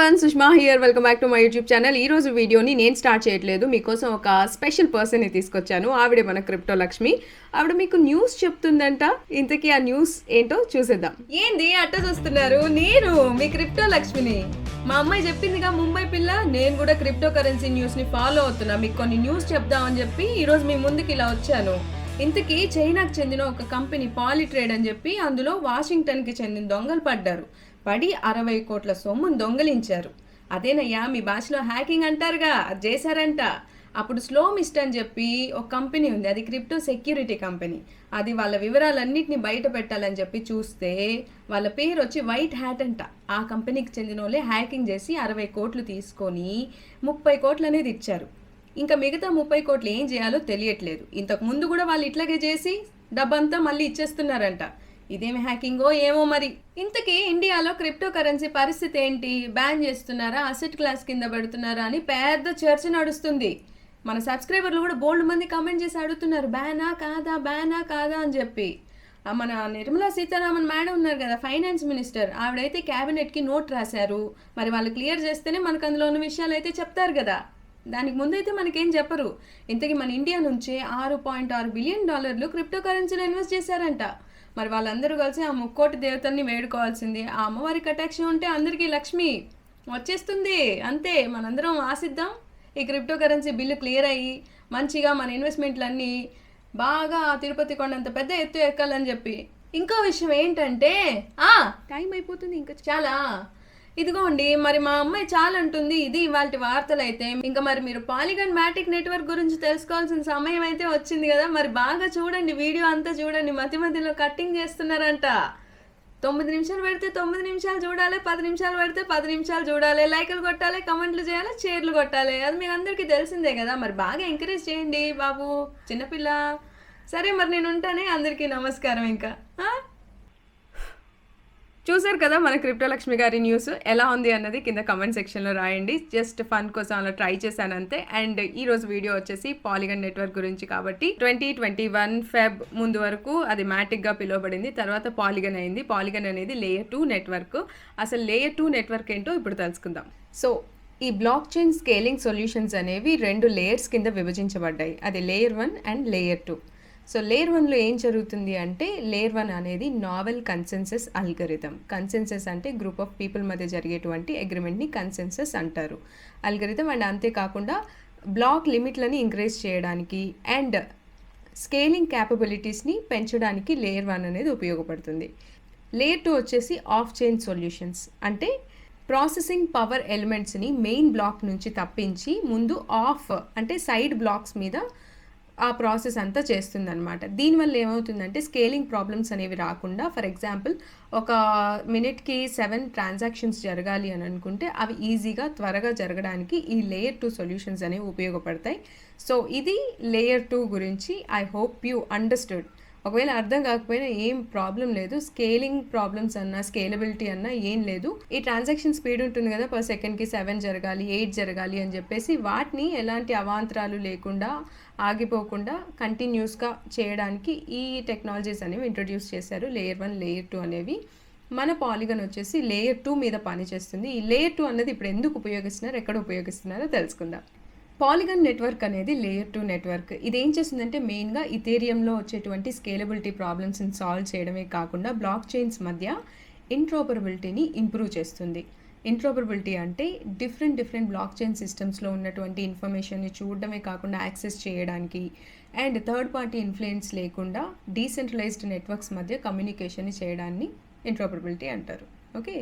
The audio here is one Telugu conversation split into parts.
Everyone, Sushma here. Welcome back to my YouTube channel. ఈ రోజు వీడియోని నేను స్టార్ట్ చేయట్లేదు, మీకోసం ఒక స్పెషల్ పర్సన్ని తీసుకొచ్చాను. ఆవిడే మన క్రిప్టో లక్ష్మి. ఆవిడ మీకు న్యూస్ చెప్తుందంట. ఇంతకీ ఆ న్యూస్ ఏంటో చూసేద్దాం. ఏంది అట్ట చూస్తున్నారు? నేను మీ క్రిప్టో లక్ష్మిని. మా అమ్మాయి చెప్పిందిగా ముంబై పిల్ల. నేను కూడా క్రిప్టో కరెన్సీ న్యూస్ ని ఫాలో అవుతున్నా. మీకు కొన్ని న్యూస్ చెప్దామని చెప్పి ఈ రోజు మీ ముందుకి ఇలా వచ్చాను. ఇంతకీ చైనాకు చెందిన ఒక కంపెనీ పాలిట్రేడ్ అని చెప్పి అందులో వాషింగ్టన్కి చెందిన దొంగలు పడి 60 కోట్ల సొమ్మును దొంగలించారు. అదేనయ్యా మీ భాషలో హ్యాకింగ్ అంటారుగా, అది చేశారంట. అప్పుడు స్లో మిస్ట్ అని చెప్పి ఒక కంపెనీ ఉంది, అది క్రిప్టో సెక్యూరిటీ కంపెనీ. అది వాళ్ళ వివరాలన్నింటినీ బయట పెట్టాలని చెప్పి చూస్తే వాళ్ళ పేరు వచ్చి వైట్ హ్యాట్ అంట. ఆ కంపెనీకి చెందిన వాళ్ళే హ్యాకింగ్ చేసి 60 కోట్లు తీసుకొని 30 కోట్లు అనేది ఇచ్చారు. ఇంకా మిగతా 30 కోట్లు ఏం చేయాలో తెలియట్లేదు. ఇంతకు ముందు కూడా వాళ్ళు ఇట్లాగే చేసి డబ్బంతా మళ్ళీ ఇచ్చేస్తున్నారంట. ఇదేమి హ్యాకింగో ఏమో మరి. ఇంతకీ ఇండియాలో క్రిప్టో కరెన్సీ పరిస్థితి ఏంటి? బ్యాన్ చేస్తున్నారా, అసెట్ క్లాస్ కింద పెడుతున్నారా అని పెద్ద చర్చ నడుస్తుంది. మన సబ్స్క్రైబర్లు కూడా బోల్డ్ మంది కామెంట్ చేసి అడుగుతున్నారు, బ్యానా కాదా అని చెప్పి. మన నిర్మలా సీతారామన్ మేడం ఉన్నారు కదా, ఫైనాన్స్ మినిస్టర్, ఆవిడైతే క్యాబినెట్కి నోట్ రాశారు. మరి వాళ్ళు క్లియర్ చేస్తేనే మనకు అందులో ఉన్న విషయాలు అయితే చెప్తారు కదా. దానికి ముందైతే మనకేం చెప్పరు. ఇంతకీ మన ఇండియా నుంచే $6.6 బిలియన్ క్రిప్టో కరెన్సీలో ఇన్వెస్ట్ చేశారంట. మరి వాళ్ళందరూ కలిసి ఆ ముక్కోటి దేవతల్ని వేడుకోవాల్సింది. ఆ అమ్మవారి కటాక్షం ఉంటే అందరికీ లక్ష్మి వచ్చేస్తుంది. అంతే, మనందరం ఆశిద్దాం ఈ క్రిప్టో కరెన్సీ బిల్లు క్లియర్ అయ్యి మంచిగా మన ఇన్వెస్ట్మెంట్లన్నీ బాగా తిరుపతి కొండంత పెద్ద ఎత్తు ఎక్కాలని చెప్పి. ఇంకో విషయం ఏంటంటే టైం అయిపోతుంది ఇంకా చాలా. ఇదిగోండి, మరి మా అమ్మాయి చాలా అంటుంది. ఇది ఇవాళ వార్తలు అయితే. ఇంకా మరి మీరు పాలిగాన్ మ్యాటిక్ నెట్వర్క్ గురించి తెలుసుకోవాల్సిన సమయం అయితే వచ్చింది కదా. మరి బాగా చూడండి, వీడియో అంతా చూడండి. మధ్యలో కట్టింగ్ చేస్తున్నారంట. 9 నిమిషాలు పెడితే 9 నిమిషాలు చూడాలి, 10 నిమిషాలు పెడితే 10 నిమిషాలు చూడాలి, లైకులు కొట్టాలి, కమెంట్లు చేయాలి, షేర్లు కొట్టాలి. అది మీకు అందరికీ తెలిసిందే కదా. మరి బాగా ఎంకరేజ్ చేయండి బాబు, చిన్నపిల్ల. సరే మరి నేను ఉంటానే. అందరికీ నమస్కారం. ఇంకా చూసారు కదా మన క్రిప్టో లక్ష్మి గారి న్యూస్. ఎలా ఉంది అన్నది కింద కమెంట్ సెక్షన్లో రాయండి. జస్ట్ ఫన్ కోసం అలా ట్రై చేశాను అంతే. అండ్ ఈ రోజు వీడియో వచ్చేసి పాలిగన్ నెట్వర్క్ గురించి కాబట్టి 2021 ఫెబ్ ముందు వరకు అది మ్యాటిక్గా పిలువబడింది. తర్వాత పాలిగన్ అయింది. పాలిగన్ అనేది లేయర్ 2 నెట్వర్క్. అసలు లేయర్ 2 నెట్వర్క్ ఏంటో ఇప్పుడు తెలుసుకుందాం. సో ఈ బ్లాక్ చైన్ స్కేలింగ్ సొల్యూషన్స్ అనేవి 2 లేయర్స్ కింద విభజించబడ్డాయి. అది layer 1 and layer 2. So layer 1లో ఏం జరుగుతుంది అంటే, లేయర్ 1 అనేది నావెల్ కన్సెన్సస్ అల్గరిథం. కన్సెన్సస్ అంటే గ్రూప్ ఆఫ్ పీపుల్ మధ్య జరిగేటువంటి అగ్రిమెంట్ని కన్సెన్సస్ అంటారు, అల్గరిథం. అండ్ అంతేకాకుండా బ్లాక్ లిమిట్లని ఇంక్రీజ్ చేయడానికి అండ్ స్కేలింగ్ క్యాపబిలిటీస్ని పెంచడానికి లేయర్ 1 అనేది ఉపయోగపడుతుంది. లేయర్ 2 వచ్చేసి ఆఫ్ చైన్ సొల్యూషన్స్. అంటే ప్రాసెసింగ్ పవర్ ఎలిమెంట్స్ని మెయిన్ బ్లాక్ నుంచి తప్పించి ముందు ఆఫ్ అంటే సైడ్ బ్లాక్స్ మీద ఆ ప్రాసెస్ అంతా చేస్తుందన్నమాట. దీనివల్ల ఏమవుతుందంటే స్కేలింగ్ ప్రాబ్లమ్స్ అనేవి రాకుండా, ఫర్ ఎగ్జాంపుల్ ఒక మినిట్కి 7 ట్రాన్సాక్షన్స్ జరగాలి అని అనుకుంటే అవి ఈజీగా త్వరగా జరగడానికి ఈ లేయర్ 2 సొల్యూషన్స్ అనేవి ఉపయోగపడతాయి. సో ఇది లేయర్ 2 గురించి. I hope you understood. ఒకవేళ అర్థం కాకపోయినా ఏం ప్రాబ్లం లేదు. స్కేలింగ్ ప్రాబ్లమ్స్ అన్నా స్కేలబిలిటీ అన్నా ఏం లేదు. ఈ ట్రాన్సాక్షన్ స్పీడ్ ఉంటుంది కదా, పర్ సెకండ్కి 7 జరగాలి, 8 జరగాలి అని చెప్పేసి వాటిని ఎలాంటి అవాంతరాలు లేకుండా ఆగిపోకుండా కంటిన్యూస్గా చేయడానికి ఈ టెక్నాలజీస్ అనేవి ఇంట్రొడ్యూస్ చేశారు. లేయర్ 1, లేయర్ 2 అనేవి. మన పాలిగన్ వచ్చేసి లేయర్ 2 మీద పనిచేస్తుంది. ఈ లేయర్ 2 అనేది ఇప్పుడు ఎందుకు ఉపయోగిస్తున్నారు, ఎక్కడ ఉపయోగిస్తున్నారో తెలుసుకుందాం. పాలిగన్ నెట్వర్క్ అనేది లేయర్ 2 నెట్వర్క్. ఇది ఏం చేస్తుందంటే మెయిన్గా ఇథేరియంలో వచ్చేటువంటి స్కేలబిలిటీ ప్రాబ్లమ్స్ని సాల్వ్ చేయడమే కాకుండా బ్లాక్ చైన్స్ మధ్య ఇంట్రోపరబిలిటీని ఇంప్రూవ్ చేస్తుంది. ఇంట్రోపరబిలిటీ అంటే డిఫరెంట్ బ్లాక్ చైన్ సిస్టమ్స్లో ఉన్నటువంటి ఇన్ఫర్మేషన్ని చూడడమే కాకుండా యాక్సెస్ చేయడానికి అండ్ థర్డ్ పార్టీ ఇన్ఫ్లుయెన్స్ లేకుండా డీసెంట్రలైజ్డ్ నెట్వర్క్స్ మధ్య కమ్యూనికేషన్ చేయడాన్ని ఇంట్రోపరబిలిటీ అంటారు. ఓకే,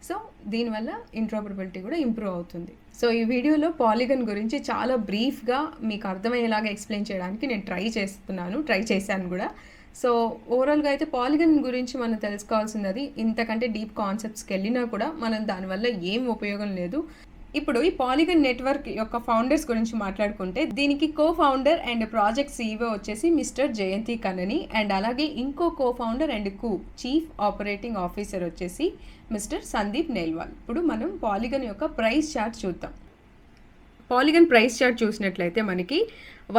సో దీనివల్ల ఇంట్రోపరబిలిటీ కూడా ఇంప్రూవ్ అవుతుంది. సో ఈ వీడియోలో పాలిగన్ గురించి చాలా బ్రీఫ్గా మీకు అర్థమయ్యేలాగా ఎక్స్ప్లెయిన్ చేయడానికి నేను ట్రై చేశాను కూడా. సో ఓవరాల్గా అయితే పాలిగన్ గురించి మనం తెలుసుకోవాల్సింది అది. ఇంతకంటే డీప్ కాన్సెప్ట్స్కి వెళ్ళినా కూడా మనం దానివల్ల ఏం ఉపయోగం లేదు. ఇప్పుడు ఈ పాలిగన్ నెట్వర్క్ యొక్క ఫౌండర్స్ గురించి మాట్లాడుకుంటే, దీనికి కో-ఫౌండర్ అండ్ ప్రాజెక్ట్ CEO వచ్చేసి మిస్టర్ జయంతి కన్నని. అండ్ అలాగే ఇంకో co-founder and chief operating officer వచ్చేసి మిస్టర్ సందీప్ నెల్వాల్. ఇప్పుడు మనం పాలిగన్ యొక్క ప్రైస్ చార్ట్ చూద్దాం. పాలిగన్ ప్రైస్ చార్ట్ చూసినట్లయితే మనకి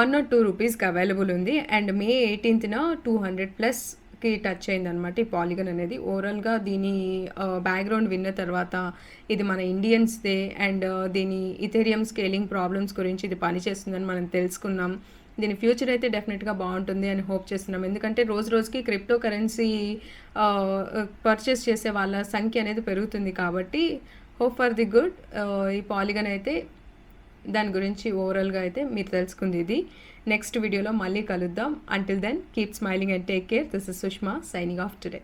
1 or 2 రూపీస్కి అవైలబుల్ ఉంది. అండ్ May 18న 200+ కి టచ్ అయిందనమాట ఈ పాలిగన్ అనేది. ఓవరాల్‌గా దీని బ్యాక్‌గ్రౌండ్ విన్న తర్వాత ఇది మన ఇండియన్స్‌దే అండ్ దీని ఇథెరియం స్కేలింగ్ ప్రాబ్లమ్స్ గురించి ఇది పనిచేస్తుందని మనం తెలుసుకున్నాం. దీని ఫ్యూచర్ అయితే డెఫినెట్‌గా బావుంటుంది అని హోప్ చేస్తున్నాం. ఎందుకంటే రోజు రోజుకి క్రిప్టో కరెన్సీ పర్చేస్ చేసే వాళ్ళ సంఖ్య అనేది పెరుగుతుంది కాబట్టి హోప్ ఫర్ ది గుడ్. ఈ పాలిగన్ అయితే దాని గురించి ఓవరాల్‌గా అయితే మీరు తెలుసుకుంది ఇది. నెక్స్ట్ వీడియోలో మళ్ళీ కలుద్దాం. Until then keep smiling and take care. This is Sushma signing off today.